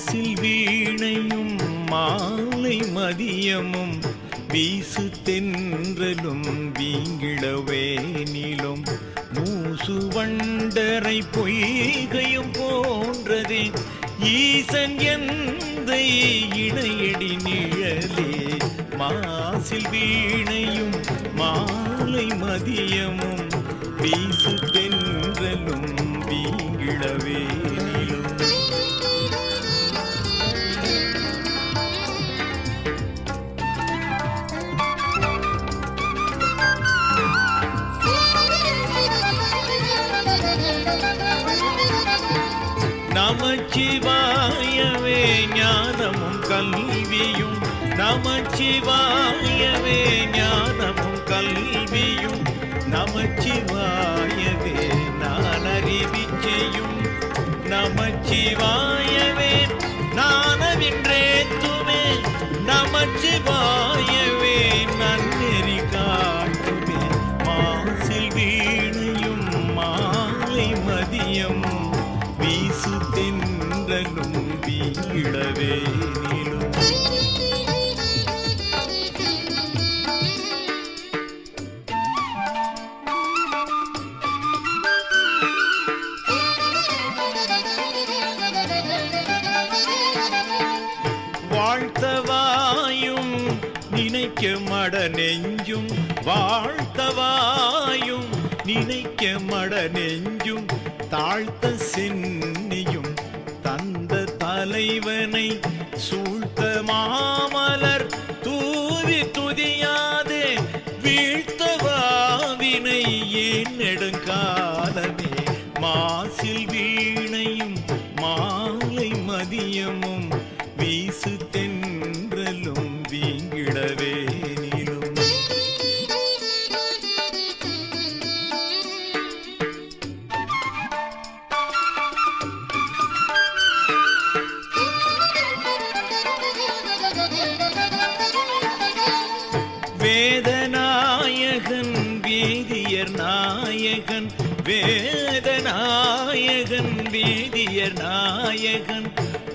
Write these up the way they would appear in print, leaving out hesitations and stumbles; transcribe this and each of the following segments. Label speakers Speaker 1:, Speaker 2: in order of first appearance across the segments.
Speaker 1: மாசில் வீணையும் மாலை மதியமும் வீசு தென்றலும் வீங்கிடவேனிலும் மூசு வண்டரை பொய்கையும் போன்றதே ஈசன் எந்த இணையடி நிழலே. மாசில் வீணையும் மாலை மதியமும் வீசு தென்றலும் வீங்கிடவேனிலும் நமச்சிவாயவே ஞானமும் கல்வியும் நமச்சிவாயவே ஞானமும் கல்வியும் நமச்சிவாயவே நான் அறிவிச்சையும் நமச்சிவாயவே நானவின்றேத்துமே நமச்சிவாயவே நன்னெறி காட்டுமே. மாசில் வீணையும் மாலை மதியமும் வீசு தென்றலும் வீங்கிடவேனிலும் வாழ்த்தவாயும் நினைக்க மட நெஞ்சும் வாழ்த்தவாயும் நினைக்க மட நெஞ்சும் தாழ்த்த சென்னியும் தந்த தலைவனை சூழ்த்த மாமலர் தூவி துதியாதே வீழ்த்தவாவினை ஏன் நெடுங்காலமே. மாசில் வீணையும் மாலை மதியமும் வீசு தென்றலும் வீங்கிடவேனிலும் வேதநாயகன் வேதியர் நாயகன் வேதநாயகன் வேதியர் நாயகன்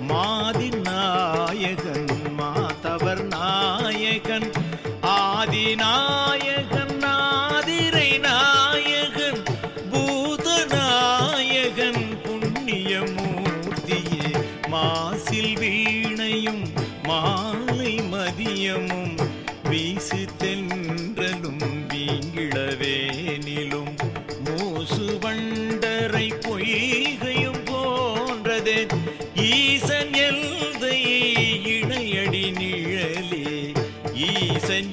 Speaker 1: மாதி நாயகன் மாதவர் நாயகன் ஆதிநாயகன் ஆதிரை நாயகன் பூதநாயகன் புண்ணியமூர்த்தியே. மாசில் வீணையும் மாலை மதியமும் வீசு தென்றலும் வீங்கிடவேனிலும் மூசு வண்டரை பொய்கையும் போன்றதே ஈசன் எல்தை இணையடி நிழலே. ஈசன்